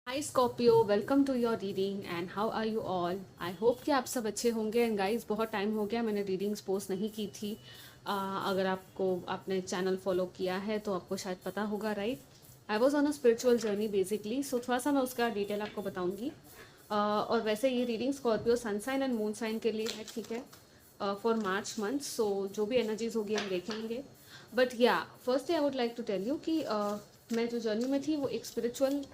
Hi Scorpio, welcome to your reading and how are you all. I hope कि आप सब अच्छे होंगे। एंड गाइस, बहुत टाइम हो गया मैंने रीडिंग्स पोस्ट नहीं की थी। अगर आपको आपने चैनल फॉलो किया है तो आपको शायद पता होगा, right. I was on a spiritual journey basically, so थोड़ा सा मैं उसका डिटेल आपको बताऊंगी। और वैसे ये reading Scorpio sun sign and moon sign के लिए है, ठीक है, फॉर मार्च मंथ। सो जो भी एनर्जीज होगी हम देखेंगे। But yeah first I would like to tell you कि मैं जो जर्नी में थी वो एक स्पिरिचुअल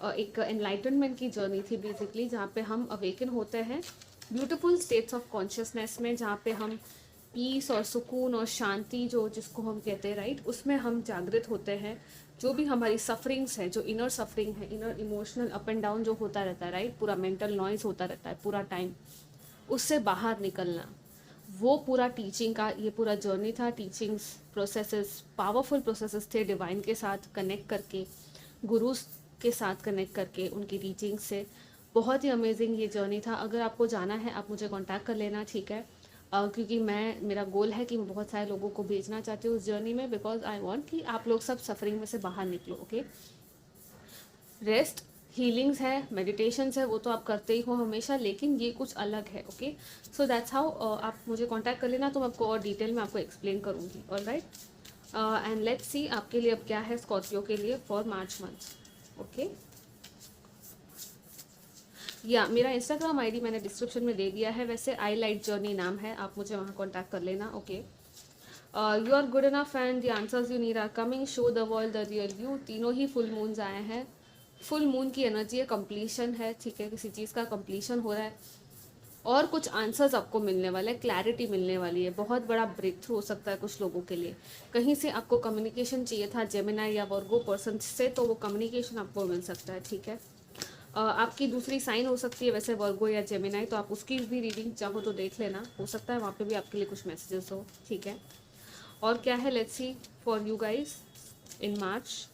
एक एनलाइटनमेंट की जर्नी थी बेसिकली, जहाँ पे हम अवेकन होते हैं ब्यूटीफुल स्टेट्स ऑफ कॉन्शियसनेस में, जहाँ पे हम पीस और सुकून और शांति जो जिसको हम कहते हैं, राइट, उसमें हम जागृत होते हैं। जो भी हमारी सफरिंग्स है, जो इनर सफरिंग है, inner emotional up and down जो होता रहता है, राइट, पूरा मेंटल नॉइज होता रहता है पूरा टाइम, उससे बाहर निकलना, वो पूरा टीचिंग का ये पूरा जर्नी था। टीचिंग्स प्रोसेसेस, पावरफुल प्रोसेसेस थे, डिवाइन के साथ कनेक्ट करके, गुरु के साथ कनेक्ट करके, उनकी टीचिंग से। बहुत ही अमेजिंग ये जर्नी था। अगर आपको जाना है आप मुझे कांटेक्ट कर लेना, ठीक है। क्योंकि मेरा गोल है कि मैं बहुत सारे लोगों को भेजना चाहती हूँ उस जर्नी में, बिकॉज आई वांट कि आप लोग सब सफरिंग में से बाहर निकलो, ओके। रेस्ट, हीलिंग्स है, मेडिटेशंस है, वो तो आप करते ही हो हमेशा, लेकिन ये कुछ अलग है, ओके। सो दैट्स हाउ आप मुझे कांटेक्ट कर लेना, तो मैं आपको और डिटेल में आपको एक्सप्लेन करूँगी, ऑलराइट। एंड लेट्स सी आपके लिए अब क्या है स्कॉर्पियो के लिए फॉर मार्च मंथ, ओके। या मेरा इंस्टाग्राम आईडी मैंने डिस्क्रिप्शन में दे दिया है, वैसे आई लाइट जर्नी नाम है, आप मुझे वहाँ कॉन्टैक्ट कर लेना, okay. You are good enough and the answers you need are coming, show the world the real you. तीनों ही फुल मून्स आए हैं। फुल मून की एनर्जी है, कंप्लीशन है, ठीक है, किसी चीज़ का कंप्लीशन हो रहा है और कुछ आंसर्स आपको मिलने वाले हैं, क्लैरिटी मिलने वाली है। बहुत बड़ा ब्रेक थ्रू हो सकता है कुछ लोगों के लिए। कहीं से आपको कम्युनिकेशन चाहिए था जेमिनाई या वर्गो पर्सन से, तो वो कम्युनिकेशन आपको मिल सकता है, ठीक है। आपकी दूसरी साइन हो सकती है वैसे वर्गो या जेमिनाई, तो आप उसकी भी रीडिंग चाहो तो देख लेना, हो सकता है वहाँ पे भी आपके लिए कुछ मैसेजेस हो, ठीक है। और क्या है, let's see for you guys in March.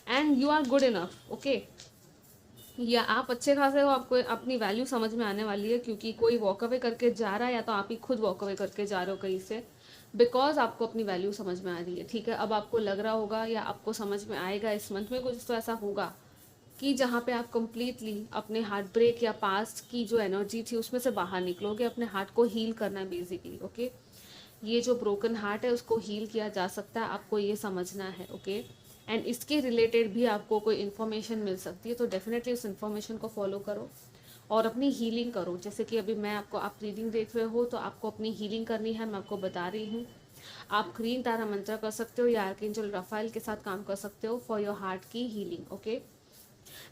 And you are good enough, okay. Yeah आप अच्छे खासे हो, आपको अपनी वैल्यू समझ में आने वाली है, क्योंकि कोई वॉक अवे करके जा रहा है या तो आप ही खुद वॉक अवे करके जा रहे हो कहीं से, बिकॉज आपको अपनी वैल्यू समझ में आ रही है, ठीक है। अब आपको लग रहा होगा या आपको समझ में आएगा इस मंथ में कुछ तो ऐसा होगा कि जहाँ पे आप कंप्लीटली अपने हार्ट ब्रेक या पास्ट की जो एनर्जी थी उसमें से बाहर निकलोगे। अपने हार्ट को हील करना है बेसिकली, ओके। ये जो ब्रोकन हार्ट है उसको हील किया जा सकता है, आपको ये समझना है, ओके। एंड इसके रिलेटेड भी आपको कोई इन्फॉर्मेशन मिल सकती है, तो डेफिनेटली उस इन्फॉर्मेशन को फॉलो करो और अपनी हीलिंग करो। जैसे कि अभी मैं आपको, आप रीडिंग देख रहे हो तो आपको अपनी हीलिंग करनी है, मैं आपको बता रही हूँ। आप ग्रीन तारा मंत्र कर सकते हो या आर्कएंजल रफाइल के साथ काम कर सकते हो फॉर योर हार्ट की healing, okay.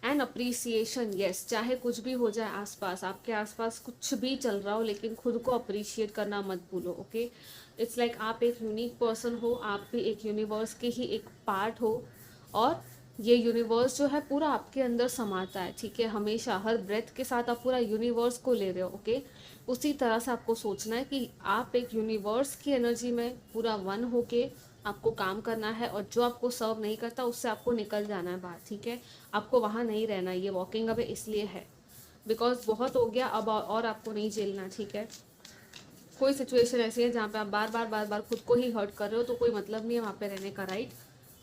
And appreciation, yes, चाहे कुछ भी हो जाए आसपास, आपके आसपास कुछ भी चल रहा हो, लेकिन खुद को अप्रिशिएट करना मत भूलो, ओके। इट्स लाइक आप एक यूनिक पर्सन हो, आप भी एक यूनिवर्स के ही एक पार्ट हो, और ये यूनिवर्स जो है पूरा आपके अंदर समाता है, ठीक है। हमेशा हर ब्रेथ के साथ आप पूरा यूनिवर्स को ले रहे हो, ओके। उसी तरह से आपको सोचना है कि आप एक यूनिवर्स की एनर्जी में पूरा वन होके आपको काम करना है, और जो आपको सर्व नहीं करता उससे आपको निकल जाना है बाहर, ठीक है। आपको वहाँ नहीं रहना। ये वॉकिंग अवे इसलिए है बिकॉज बहुत हो गया अब, और आपको नहीं झेलना, ठीक है। कोई सिचुएशन ऐसी है जहाँ पे आप बार बार खुद को ही हर्ट कर रहे हो, तो कोई मतलब नहीं है वहाँ पे रहने का, राइट।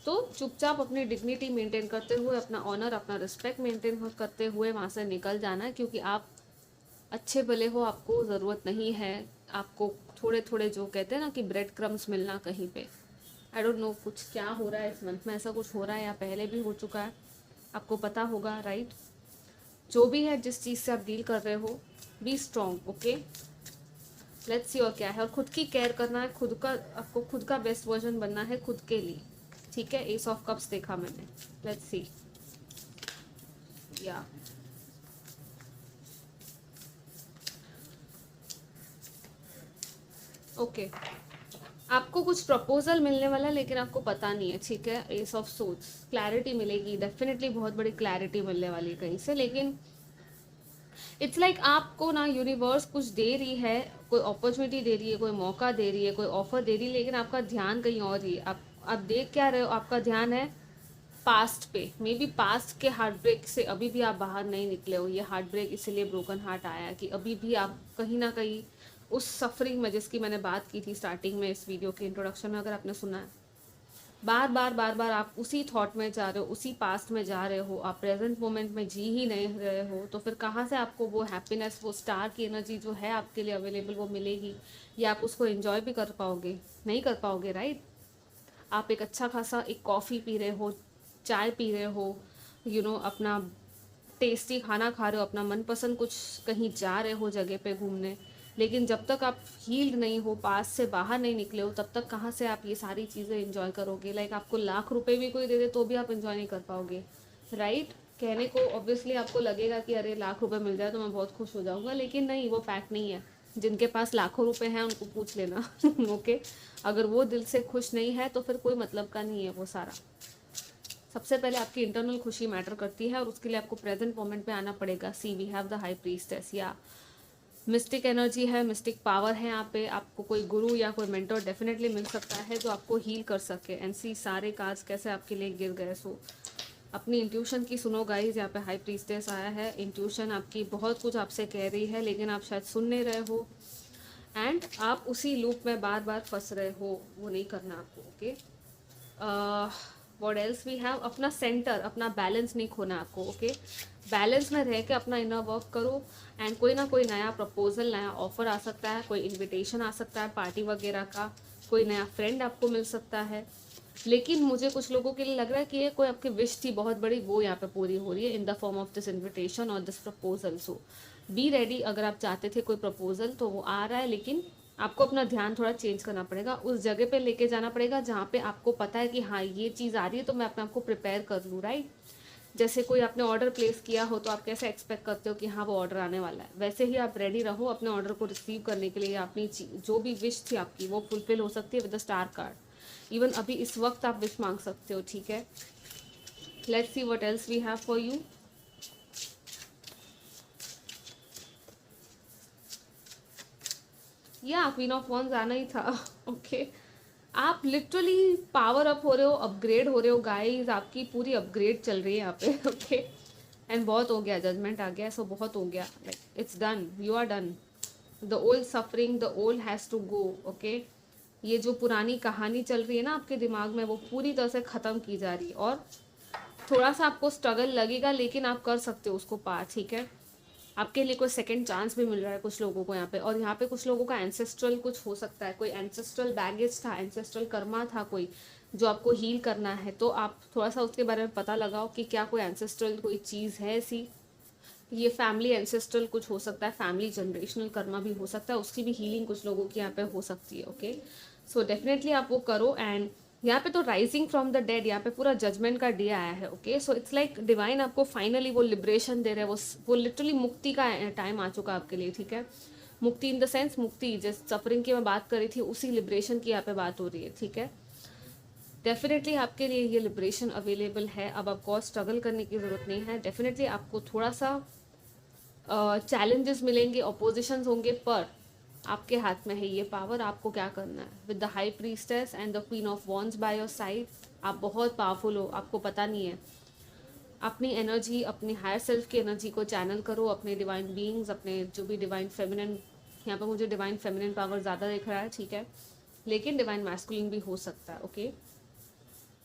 तो चुपचाप अपनी डिग्निटी मेंटेन करते हुए, अपना ऑनर, अपना रिस्पेक्ट मेंटेन करते हुए वहाँ से निकल जाना है, क्योंकि आप अच्छे भले हो, आपको ज़रूरत नहीं है। आपको थोड़े थोड़े जो कहते हैं ना कि ब्रेड क्रम्स मिलना कहीं पे, आई डोंट नो कुछ क्या हो रहा है इस मंथ में, ऐसा कुछ हो रहा है या पहले भी हो चुका है, आपको पता होगा, राइट। जो भी है, जिस चीज़ से आप डील कर रहे हो, be strong, okay. Let's see और क्या है। और खुद की केयर करना है, खुद का, आपको खुद का बेस्ट वर्जन बनना है खुद के लिए, ठीक है। एस ऑफ कप्स देखा मैंने, लेट्स सी। या ओके, आपको कुछ प्रपोजल मिलने वाला है, लेकिन आपको पता नहीं है, ठीक है। एस ऑफ सोर्ड्स, क्लैरिटी मिलेगी, डेफिनेटली बहुत बड़ी क्लैरिटी मिलने वाली है कहीं से, लेकिन इट्स लाइक आपको ना यूनिवर्स कुछ दे रही है, कोई अपॉर्चुनिटी दे रही है, कोई मौका दे रही है, कोई ऑफर दे रही है, लेकिन आपका ध्यान कहीं और ही है। आप देख क्या रहे हो, आपका ध्यान है पास्ट पे। मे बी पास्ट के हार्ट ब्रेक से अभी भी आप बाहर नहीं निकले हो। ये हार्ट ब्रेक इसीलिए ब्रोकन हार्ट आया कि अभी भी आप कहीं ना कहीं उस सफरिंग में, जिसकी मैंने बात की थी स्टार्टिंग में इस वीडियो के इंट्रोडक्शन में, अगर आपने सुना है, बार बार आप उसी थॉट में जा रहे हो, उसी पास्ट में जा रहे हो, आप प्रेजेंट मोमेंट में जी ही नहीं रहे हो, तो फिर कहाँ से आपको वो हैप्पीनेस, वो स्टार की एनर्जी जो है आपके लिए अवेलेबल वो मिलेगी, या आप उसको एंजॉय भी कर पाओगे? नहीं कर पाओगे, राइट? आप एक अच्छा खासा एक कॉफ़ी पी रहे हो, चाय पी रहे हो, अपना टेस्टी खाना खा रहे हो, अपना मनपसंद कुछ कहीं जा रहे हो जगह पे घूमने, लेकिन जब तक आप हील्ड नहीं हो, पास से बाहर नहीं निकले हो, तब तक कहाँ से आप ये सारी चीज़ें एंजॉय करोगे? लाइक आपको लाख रुपए भी कोई दे दे तो भी आप एंजॉय नहीं कर पाओगे, राइट? कहने को ऑब्वियसली आपको लगेगा कि अरे लाख रुपए मिल जाए तो मैं बहुत खुश हो जाऊंगा, लेकिन नहीं, वो फैक्ट नहीं है। जिनके पास लाखों रुपए हैं उनको पूछ लेना ओके? अगर वो दिल से खुश नहीं है तो फिर कोई मतलब का नहीं है वो सारा। सबसे पहले आपकी इंटरनल खुशी मैटर करती है, और उसके लिए आपको प्रेजेंट मोमेंट पे आना पड़ेगा। See we have the high priestess, या मिस्टिक एनर्जी है, मिस्टिक पावर है यहाँ पे। आपको कोई गुरु या कोई मेंटर डेफिनेटली मिल सकता है जो आपको हील कर सके। एंड सी सारे कार्ड्स कैसे आपके लिए गिर गए। सो अपनी इंट्यूशन की सुनो गाइज। यहाँ पे हाई प्रीस्टेस आया है, इंट्यूशन आपकी बहुत कुछ आपसे कह रही है, लेकिन आप शायद सुन नहीं रहे हो, एंड आप उसी लूप में बार बार फंस रहे हो। वो नहीं करना आपको, okay? What else we have, अपना सेंटर, अपना बैलेंस नहीं खोना आपको, ओके? बैलेंस में रह के अपना इनर वर्क करो, एंड कोई ना कोई नया प्रपोजल, नया ऑफर आ सकता है, कोई इनविटेशन आ सकता है पार्टी वगैरह का, कोई नया फ्रेंड आपको मिल सकता है। लेकिन मुझे कुछ लोगों के लिए लग रहा है कि ये कोई आपकी विश थी बहुत बड़ी, वो यहाँ पे पूरी हो रही है in the form of this invitation और this proposal. So be ready. अगर आप चाहते थे कोई प्रपोजल तो वो आ रहा है, लेकिन आपको अपना ध्यान थोड़ा चेंज करना पड़ेगा, उस जगह पे लेके जाना पड़ेगा जहाँ पे आपको पता है कि हाँ ये चीज़ आ रही है तो मैं अपने आप को प्रिपेयर कर लूँ, राइट? जैसे कोई आपने ऑर्डर प्लेस किया हो तो आप कैसे एक्सपेक्ट करते हो कि हाँ वो ऑर्डर आने वाला है, वैसे ही आप रेडी रहो अपने ऑर्डर को रिसीव करने के लिए। अपनी जो भी विश थी आपकी वो फुलफिल हो सकती है with the star card. Even अभी इस वक्त आप विश मांग सकते हो, ठीक है? Let's see what else we have for you. Yeah queen of wands आना ही था ओके आप लिटरली पावर अप हो रहे हो, अपग्रेड हो रहे हो गाइस। आपकी पूरी अपग्रेड चल रही है यहाँ पे ओके? एंड बहुत हो गया, जजमेंट आ गया, सो बहुत हो गया, like it's done, you are done. The old suffering, the old has to go, okay? ये जो पुरानी कहानी चल रही है ना आपके दिमाग में, वो पूरी तरह से ख़त्म की जा रही है। और थोड़ा सा आपको स्ट्रगल लगेगा, लेकिन आप कर सकते हो उसको पार, ठीक है? आपके लिए कोई सेकंड चांस भी मिल रहा है कुछ लोगों को यहाँ पे। और यहाँ पे कुछ लोगों का एंसेस्ट्रल कुछ हो सकता है, कोई एंसेस्ट्रल बैगेज था, एंसेस्ट्रल कर्मा था कोई जो आपको हील करना है। तो आप थोड़ा सा उसके बारे में पता लगाओ कि क्या कोई एंसेस्ट्रल कोई चीज़ है ऐसी। ये फैमिली एंसेस्ट्रल कुछ हो सकता है, फैमिली जनरेशनल कर्मा भी हो सकता है, उसकी भी हीलिंग कुछ लोगों की यहाँ पे हो सकती है, ओके? सो डेफिनेटली आप वो करो। एंड यहाँ पे तो राइजिंग फ्रॉम द डेड, यहाँ पे पूरा जजमेंट का डे आया है, okay? So it's like divine आपको फाइनली वो लिबरेशन दे रहे हैं, वो लिटरली मुक्ति का टाइम आ चुका है आपके लिए, ठीक है? मुक्ति इन द सेंस, मुक्ति जिस सफरिंग की मैं बात कर रही थी उसी लिबरेशन की यहाँ पे बात हो रही है, ठीक है? डेफिनेटली आपके लिए ये लिबरेशन अवेलेबल है। अब आपको स्ट्रगल करने की ज़रूरत नहीं है। डेफिनेटली आपको थोड़ा सा चैलेंजेस मिलेंगे, अपोजिशंस होंगे, पर आपके हाथ में है ये पावर। आपको क्या करना है? With the high priestess and the queen of wands by your side, आप बहुत पावरफुल हो, आपको पता नहीं है। अपनी एनर्जी, अपनी हायर सेल्फ की एनर्जी को चैनल करो, अपने डिवाइन बीइंग्स, अपने जो भी डिवाइन फेमिनिन, यहाँ पर मुझे डिवाइन फेमिनिन पावर ज़्यादा दिख रहा है, ठीक है? लेकिन डिवाइन मैस्कुलिन भी हो सकता है, ओके?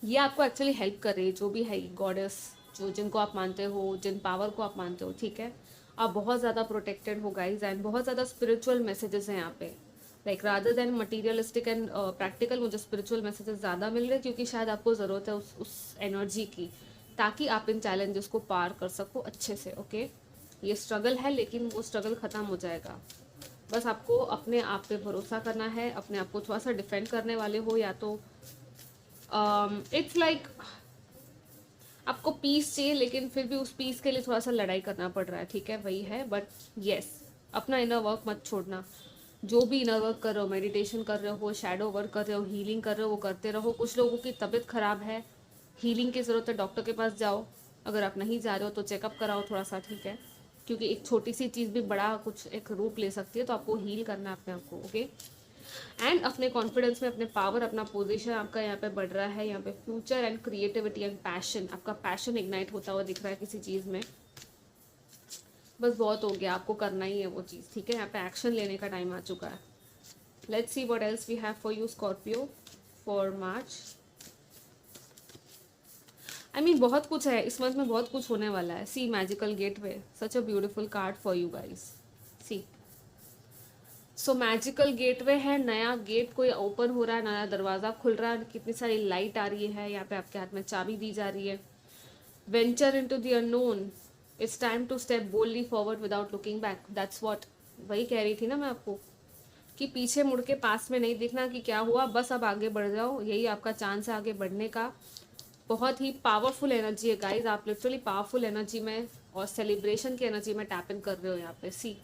ये आपको एक्चुअली हेल्प कर रही है, जो भी है गॉडेस, जो जिनको आप मानते हो, जिन पावर को आप मानते हो, ठीक है? आप बहुत ज़्यादा प्रोटेक्टेड हो गाइज, एंड बहुत ज़्यादा स्पिरिचुअल मैसेजेस हैं यहाँ पे। Like rather than materialistic and practical, मुझे स्पिरिचुअल मैसेजेस ज़्यादा मिल रहे हैं, क्योंकि शायद आपको ज़रूरत है उस एनर्जी की, ताकि आप इन चैलेंजेस को पार कर सको अच्छे से, ओके? ये स्ट्रगल है, लेकिन वो स्ट्रगल ख़त्म हो जाएगा। बस आपको अपने आप पे भरोसा करना है, अपने आप को थोड़ा सा डिफेंड करने वाले हो, या तो इट्स लाइक आपको पीस चाहिए, लेकिन फिर भी उस पीस के लिए थोड़ा सा लड़ाई करना पड़ रहा है, ठीक है? वही है। बट येस, अपना इनर वर्क मत छोड़ना। जो भी इनर वर्क कर रहे हो, मेडिटेशन कर रहे हो, शैडो वर्क कर रहे हो, हीलिंग कर रहे हो, वो करते रहो। कुछ लोगों की तबीयत ख़राब है, हीलिंग की ज़रूरत है, डॉक्टर के पास जाओ। अगर आप नहीं जा रहे हो तो चेकअप कराओ थोड़ा सा, ठीक है? क्योंकि एक छोटी सी चीज़ भी बड़ा कुछ एक रूप ले सकती है, तो आपको हील करना है अपने आप को, ओके? एंड अपने कॉन्फिडेंस में, अपने पावर, अपना पोजीशन आपका यहाँ पे बढ़ रहा है। यहाँ पे future and creativity and passion, आपका पैशन इग्नाइट होता हुआ दिख रहा है किसी चीज़ में। बस बहुत हो गया, आपको करना ही है वो चीज़, ठीक है? यहाँ पे एक्शन लेने का टाइम आ चुका है। Let's see what else we have for you Scorpio for March. I mean बहुत कुछ है इस मंथ में, बहुत कुछ होने वाला है। See magical gateway, such a beautiful card for you guys. See so magical gateway है, नया गेट कोई ओपन हो रहा है, नया दरवाज़ा खुल रहा है, कितनी सारी लाइट आ रही है यहाँ पे, आपके हाथ में चाबी दी जा रही है। Venture into the unknown, it's time to step boldly forward without looking back, that's what, वही कह रही थी ना मैं आपको कि पीछे मुड़ के पास में नहीं देखना कि क्या हुआ, बस अब आगे बढ़ जाओ, यही आपका चांस है आगे बढ़ने का। बहुत ही पावरफुल एनर्जी है गाइज, आप लिटरली पावरफुल एनर्जी में और सेलिब्रेशन की एनर्जी में टैप इन कर रहे हो यहाँ पे। सी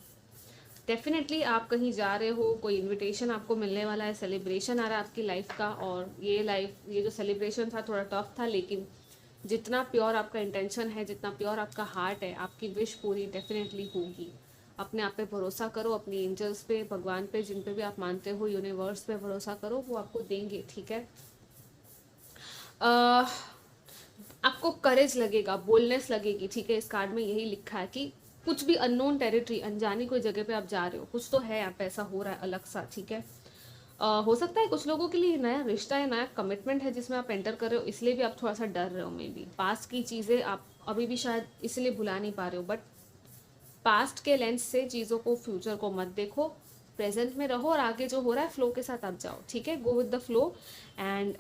डेफिनेटली आप कहीं जा रहे हो, कोई इनविटेशन आपको मिलने वाला है, सेलिब्रेशन आ रहा है आपकी लाइफ का, और ये जो सेलिब्रेशन था थोड़ा टफ था, लेकिन जितना प्योर आपका इंटेंशन है, जितना प्योर आपका हार्ट है, आपकी विश पूरी डेफिनेटली होगी। अपने आप पे भरोसा करो, अपनी एंजल्स पे, भगवान पे, जिन पे भी आप मानते हो, यूनिवर्स पे भरोसा करो, वो आपको देंगे, ठीक है। आपको करेज लगेगा, बोलनेस लगेगी, ठीक है। इस कार्ड में यही लिखा है कि कुछ भी अननोन टेरिटरी, अनजानी कोई जगह पे आप जा रहे हो, कुछ तो है यहाँ पे ऐसा हो रहा है अलग सा, ठीक है। हो सकता है कुछ लोगों के लिए नया रिश्ता है, नया कमिटमेंट है जिसमें आप एंटर कर रहे हो, इसलिए भी आप थोड़ा सा डर रहे हो। मे बी पास्ट की चीज़ें आप अभी भी शायद इसलिए भुला नहीं पा रहे हो, बट पास्ट के लेंस से चीज़ों को, फ्यूचर को मत देखो, प्रेजेंट में रहो और आगे जो हो रहा है फ्लो के साथ आप जाओ, ठीक है। Go with the flow. And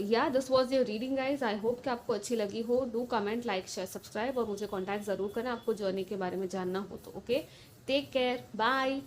yeah this was your reading guys, I hope कि आपको अच्छी लगी हो। Do comment, like, share, subscribe, और मुझे कॉन्टैक्ट ज़रूर करना आपको जर्नी के बारे में जानना हो तो। Okay, take care, bye.